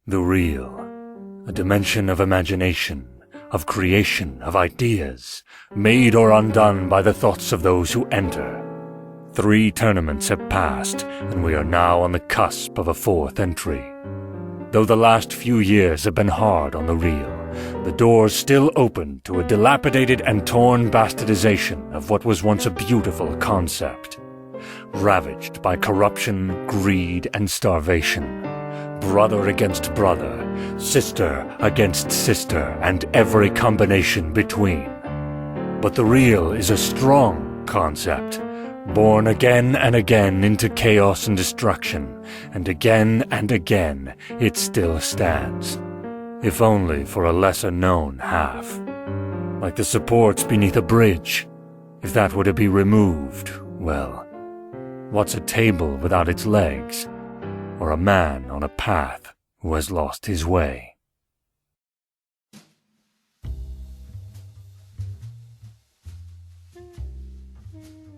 The real. A dimension of imagination, of creation, of ideas, made or undone by the thoughts of those who enter. 3 tournaments have passed, and we are now on the cusp of a 4th entry. Though the last few years have been hard on the real, the doors still open to a dilapidated and torn bastardization of what was once a beautiful concept. Ravaged by corruption, greed, and starvation. Brother against brother, sister against sister, and every combination between. But the real is a strong concept, born again and again into chaos and destruction, and again it still stands. If only for a lesser-known half. Like the supports beneath a bridge. If that were to be removed, well, what's a table without its legs? Or a man on a path who has lost his way?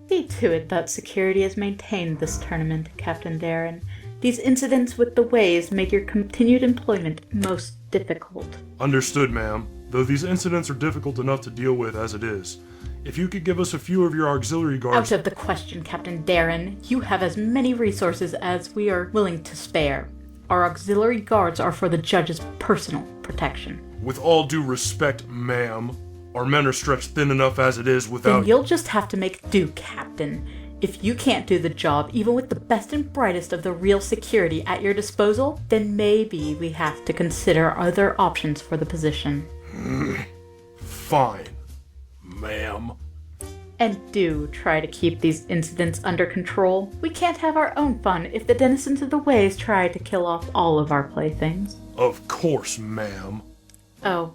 See to it that security is maintained this tournament, Captain Daerin. These incidents with the ways make your continued employment most difficult. Understood, ma'am. Though these incidents are difficult enough to deal with as it is. If you could give us a few of your auxiliary guards— Out of the question, Captain Daerin. You have as many resources as we are willing to spare. Our auxiliary guards are for the judge's personal protection. With all due respect, ma'am, our men are stretched thin enough as it is without— Then you'll just have to make do, Captain. If you can't do the job, even with the best and brightest of the real security at your disposal, then maybe we have to consider other options for the position. Fine, ma'am. And do try to keep these incidents under control. We can't have our own fun if the denizens of the ways try to kill off all of our playthings. Of course, ma'am. Oh,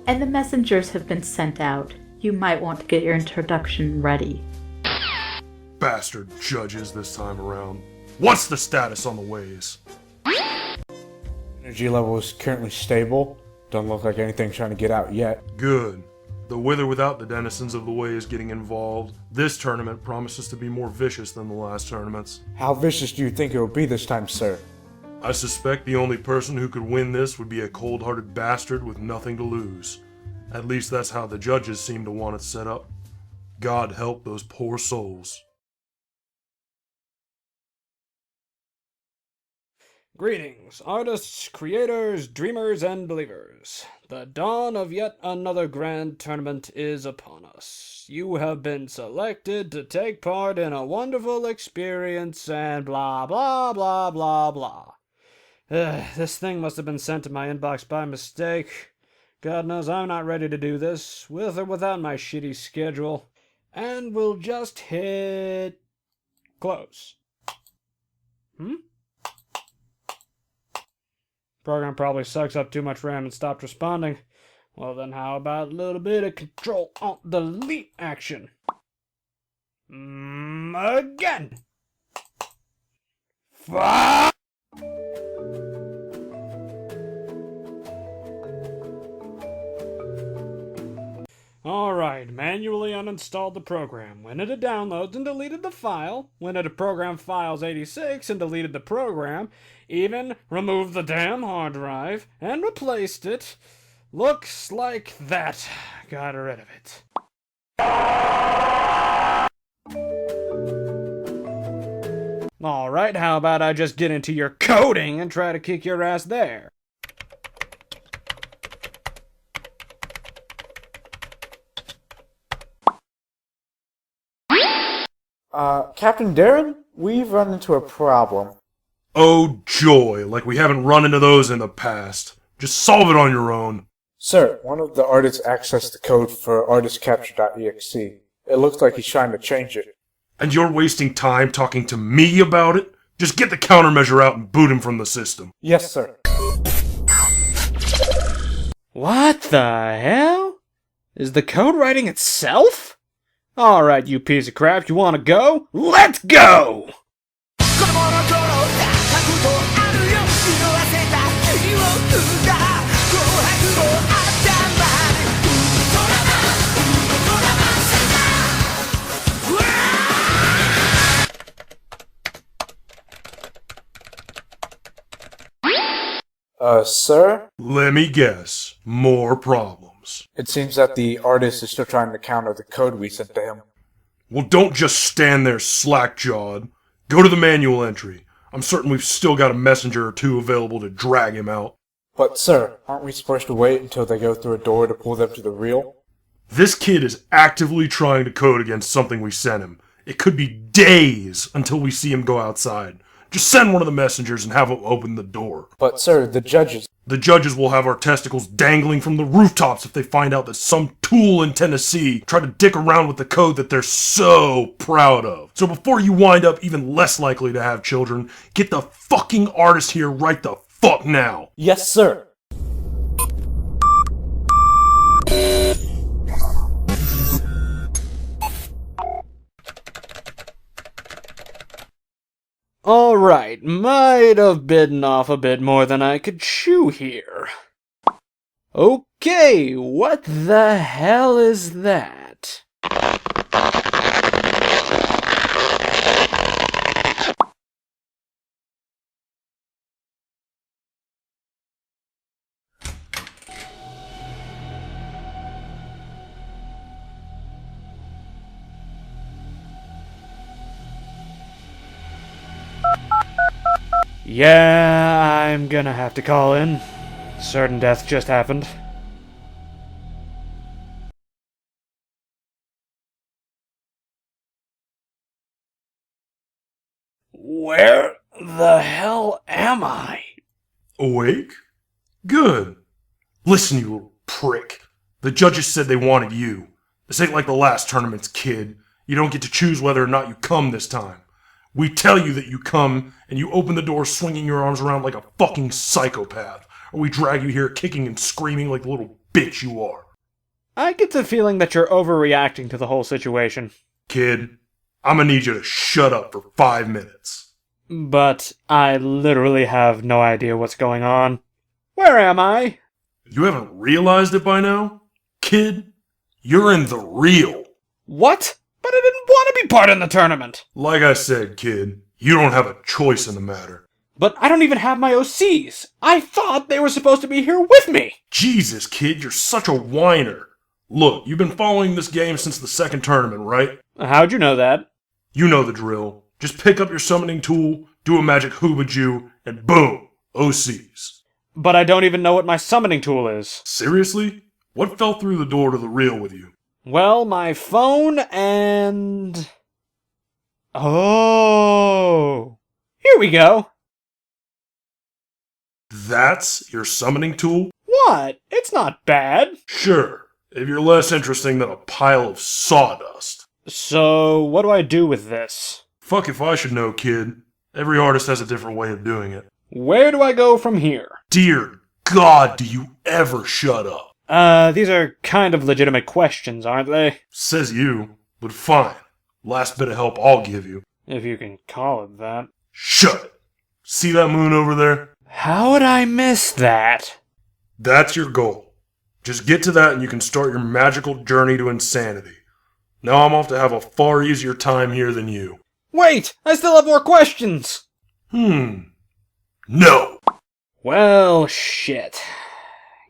and the messengers have been sent out. You might want to get your introduction ready. Bastard judges this time around. What's the status on the ways? Energy level is currently stable. Don't look like anything's trying to get out yet. Good. Though with or without the denizens of the ways getting involved, this tournament promises to be more vicious than the last tournaments. How vicious do you think it will be this time, sir? I suspect the only person who could win this would be a cold-hearted bastard with nothing to lose. At least that's how the judges seem to want it set up. God help those poor souls. Greetings, artists, creators, dreamers, and believers. The dawn of yet another grand tournament is upon us. You have been selected to take part in a wonderful experience and blah blah blah blah blah. This thing must have been sent to my inbox by mistake. God knows I'm not ready to do this, with or without my shitty schedule. And we'll just hit close. Program probably sucks up too much RAM and stopped responding. Well then, how about a little bit of Control-Alt-Delete action? Again! Fuck! Alright, manually uninstalled the program. Went into downloads and deleted the file. Went into program files 86 and deleted the program. Even removed the damn hard drive and replaced it. Looks like that got rid of it. Alright, how about I just get into your coding and try to kick your ass there? Captain Daerin, we've run into a problem. Oh joy, like we haven't run into those in the past. Just solve it on your own. Sir, one of the artists accessed the code for artistcapture.exe. It looks like he's trying to change it. And you're wasting time talking to me about it? Just get the countermeasure out and boot him from the system. Yes, sir. What the hell? Is the code writing itself? Alright, you piece of crap, you wanna go? Let's go! Sir? Let me guess. More problems. It seems that the artist is still trying to counter the code we sent to him. Well, don't just stand there slack-jawed. Go to the manual entry. I'm certain we've still got a messenger or two available to drag him out. But, sir, aren't we supposed to wait until they go through a door to pull them to the reel? This kid is actively trying to code against something we sent him. It could be days until we see him go outside. Just send one of the messengers and have him open the door. But, sir, the judges... The judges will have our testicles dangling from the rooftops if they find out that some tool in Tennessee tried to dick around with the code that they're so proud of. So before you wind up even less likely to have children, get the fucking artist here right the fuck now. Yes, sir. Alright, might have bitten off a bit more than I could chew here. Okay, what the hell is that? Yeah, I'm gonna have to call in. Certain death just happened. Where the hell am I? Awake? Good. Listen, you little prick. The judges said they wanted you. This ain't like the last tournaments, kid. You don't get to choose whether or not you come this time. We tell you that you come, and you open the door swinging your arms around like a fucking psychopath. Or we drag you here kicking and screaming like the little bitch you are. I get the feeling that you're overreacting to the whole situation. Kid, I'm gonna need you to shut up for 5 minutes. But I literally have no idea what's going on. Where am I? You haven't realized it by now? Kid, you're in the real. What? But I didn't want to be part in the tournament! Like I said, kid, you don't have a choice in the matter. But I don't even have my OCs! I thought they were supposed to be here with me! Jesus, kid, you're such a whiner. Look, you've been following this game since the second tournament, right? How'd you know that? You know the drill. Just pick up your summoning tool, do a magic hoobajoo, and boom, OCs. But I don't even know what my summoning tool is. Seriously? What fell through the door to the real with you? Well, my phone and... Oh! Here we go! That's your summoning tool? What? It's not bad. Sure, if you're less interesting than a pile of sawdust. So, what do I do with this? Fuck if I should know, kid. Every artist has a different way of doing it. Where do I go from here? Dear God, do you ever shut up? These are kind of legitimate questions, aren't they? Says you, but fine. Last bit of help I'll give you. If you can call it that. Shut it! See that moon over there? How would I miss that? That's your goal. Just get to that and you can start your magical journey to insanity. Now I'm off to have a far easier time here than you. Wait! I still have more questions! No! Well, shit.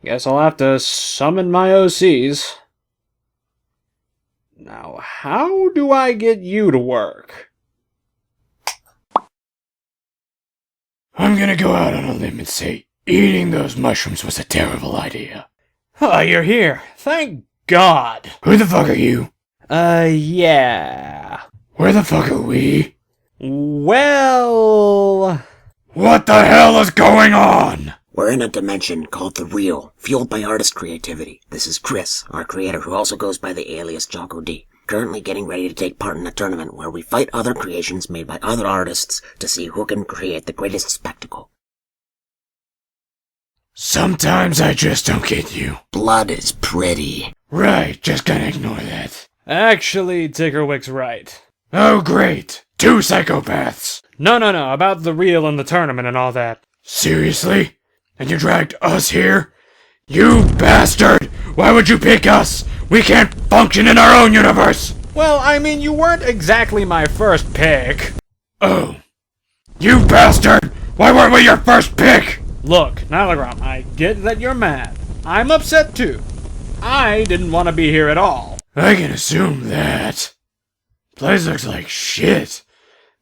Guess I'll have to summon my OCs. Now, how do I get you to work? I'm gonna go out on a limb and say eating those mushrooms was a terrible idea. Oh, you're here. Thank God. Who the fuck are you? Yeah. Where the fuck are we? Well... What the hell is going on? We're in a dimension called the Real, fueled by artist creativity. This is Chris, our creator, who also goes by the alias Choco-D, currently getting ready to take part in a tournament where we fight other creations made by other artists to see who can create the greatest spectacle. Sometimes I just don't get you. Blood is pretty. Right, just gonna ignore that. Actually, Tickerwick's right. Oh, great. 2 psychopaths. No, about the Real and the tournament and all that. Seriously? And you dragged us here? You bastard! Why would you pick us? We can't function in our own universe! Well, I mean, you weren't exactly my first pick. Oh. You bastard! Why weren't we your first pick? Look, Nalagrom, I get that you're mad. I'm upset too. I didn't want to be here at all. I can assume that. Place looks like shit,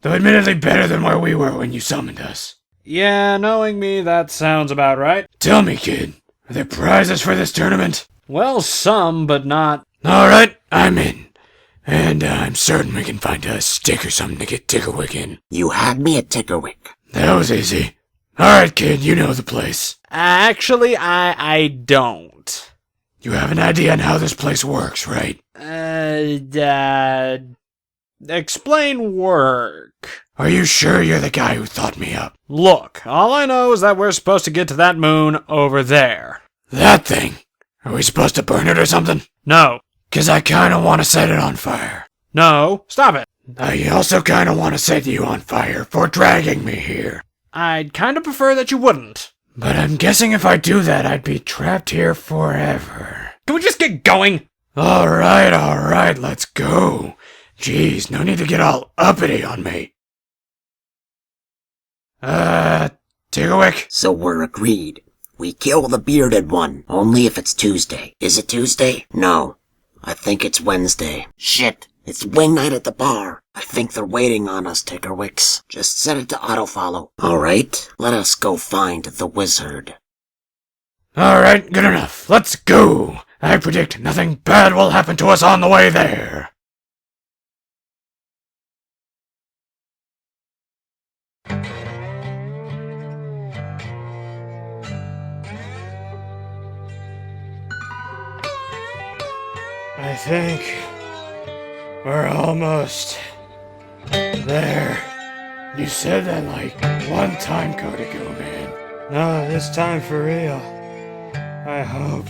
though admittedly better than where we were when you summoned us. Yeah, knowing me, that sounds about right. Tell me, kid, are there prizes for this tournament? Well, some, but not... Alright, I'm in. And I'm certain we can find a stick or something to get Tickerwick in. You had me at Tickerwick. That was easy. Alright, kid, you know the place. Actually, I don't. You have an idea on how this place works, right? Explain work. Are you sure you're the guy who thought me up? Look, all I know is that we're supposed to get to that moon over there. That thing? Are we supposed to burn it or something? No. 'Cause I kinda wanna set it on fire. No, stop it. I also kinda wanna set you on fire for dragging me here. I'd kinda prefer that you wouldn't. But I'm guessing if I do that, I'd be trapped here forever. Can we just get going? Alright, let's go. Jeez, no need to get all uppity on me. Tickerwick? So we're agreed. We kill the bearded one, only if it's Tuesday. Is it Tuesday? No. I think it's Wednesday. Shit, it's wing night at the bar. I think they're waiting on us, Tickerwicks. Just set it to autofollow. Alright, let us go find the wizard. Alright, good enough. Let's go. I predict nothing bad will happen to us on the way there. I think we're almost there. You said that like one time ago, man. No, this time for real. I hope.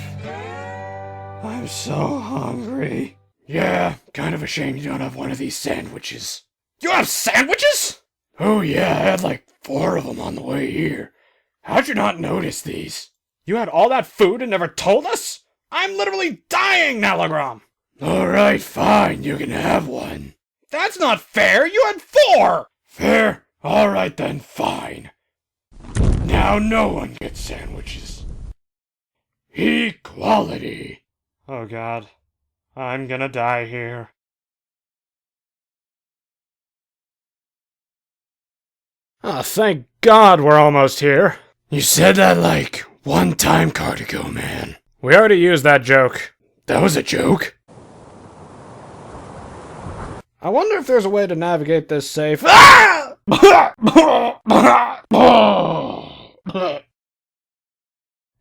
I'm so hungry. Yeah, kind of a shame you don't have one of these sandwiches. You have sandwiches? Oh yeah, I had like 4 of them on the way here. How'd you not notice these? You had all that food and never told us? I'm literally dying, Nalagrom! Alright, fine, you can have one. That's not fair! You had 4! Fair? Alright then, fine. Now no one gets sandwiches. Equality. Oh god. I'm gonna die here. Oh, thank God we're almost here. You said that like one time Cardigo, man. We already used that joke. That was a joke? I wonder if there's a way to navigate this safe.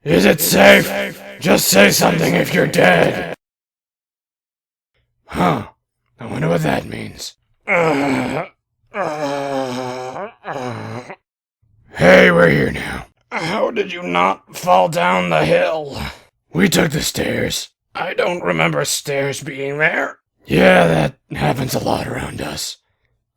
Is it safe? Just say something if you're dead. Huh. I wonder what that means. Hey, we're here now. How did you not fall down the hill? We took the stairs. I don't remember stairs being there. Yeah, that happens a lot around us.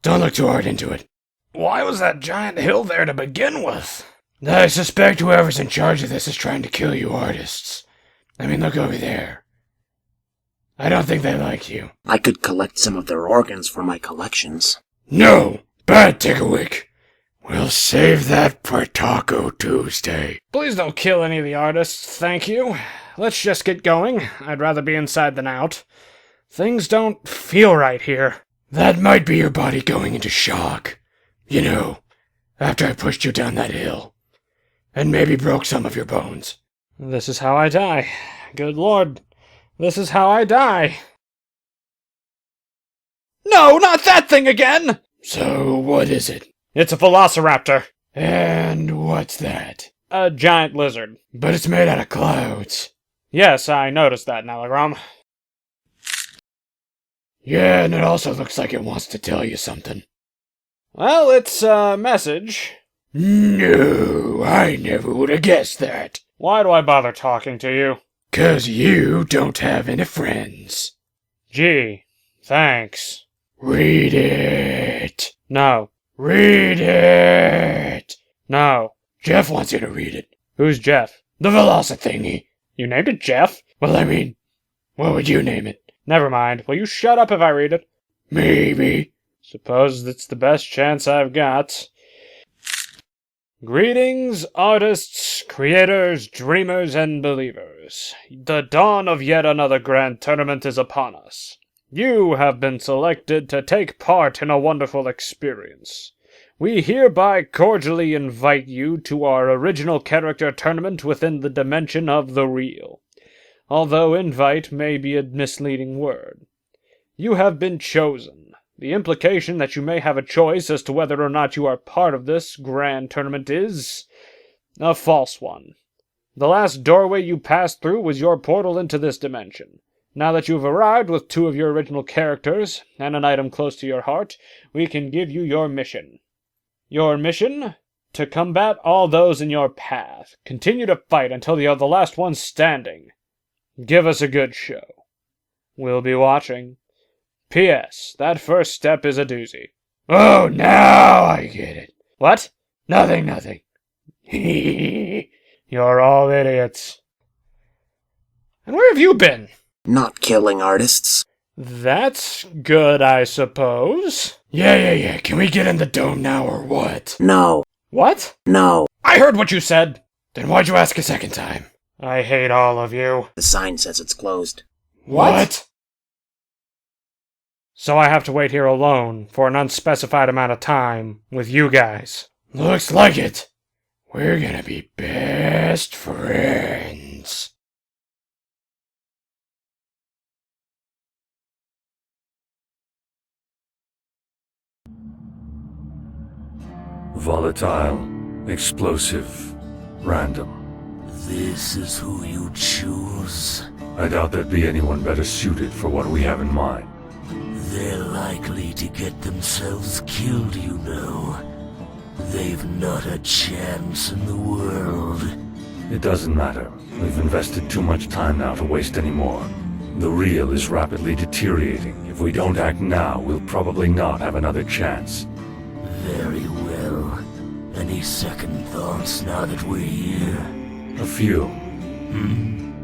Don't look too hard into it. Why was that giant hill there to begin with? I suspect whoever's in charge of this is trying to kill you artists. I mean, look over there. I don't think they like you. I could collect some of their organs for my collections. No! Bad Tickerwick! We'll save that for Taco Tuesday. Please don't kill any of the artists, thank you. Let's just get going. I'd rather be inside than out. Things don't feel right here. That might be your body going into shock. You know, after I pushed you down that hill. And maybe broke some of your bones. This is how I die. Good lord. This is how I die. No, not that thing again! So, what is it? It's a velociraptor. And what's that? A giant lizard. But it's made out of clouds. Yes, I noticed that, Nalagrom. Yeah, and it also looks like it wants to tell you something. Well, it's a message. No, I never would have guessed that. Why do I bother talking to you? 'Cause you don't have any friends. Gee, thanks. Read it. No. Read it. No. Jeff wants you to read it. Who's Jeff? The Velocithingy. You named it Jeff? Well, I mean, what would you name it? Never mind. Will you shut up if I read it? Maybe. Suppose it's the best chance I've got. Greetings, artists, creators, dreamers, and believers. The dawn of yet another grand tournament is upon us. You have been selected to take part in a wonderful experience. We hereby cordially invite you to our original character tournament within the dimension of the real. Although invite may be a misleading word. You have been chosen. The implication that you may have a choice as to whether or not you are part of this grand tournament is a false one. The last doorway you passed through was your portal into this dimension. Now that you've arrived with 2 of your original characters, and an item close to your heart, we can give you your mission. Your mission? To combat all those in your path. Continue to fight until you're the last one standing. Give us a good show. We'll be watching. P.S. That first step is a doozy. Oh, now I get it. What? Nothing. You're all idiots. And where have you been? Not killing artists. That's good, I suppose. Yeah. Can we get in the dome now or what? No. What? No. I heard what you said. Then why'd you ask a second time? I hate all of you. The sign says it's closed. What? So I have to wait here alone for an unspecified amount of time with you guys. Looks like it. We're gonna be best friends. Volatile, explosive, random. This is who you choose. I doubt there'd be anyone better suited for what we have in mind. They're likely to get themselves killed, you know. They've not a chance in the world. It doesn't matter. We've invested too much time now to waste any more. The real is rapidly deteriorating. If we don't act now, we'll probably not have another chance. Very well. Any second thoughts now that we're here? A few.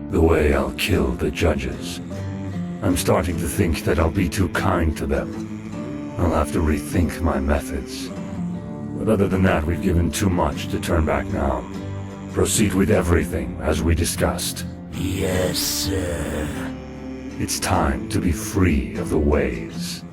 The way I'll kill the judges. I'm starting to think that I'll be too kind to them. I'll have to rethink my methods. But other than that, we've given too much to turn back now. Proceed with everything, as we discussed. Yes, sir. It's time to be free of the ways.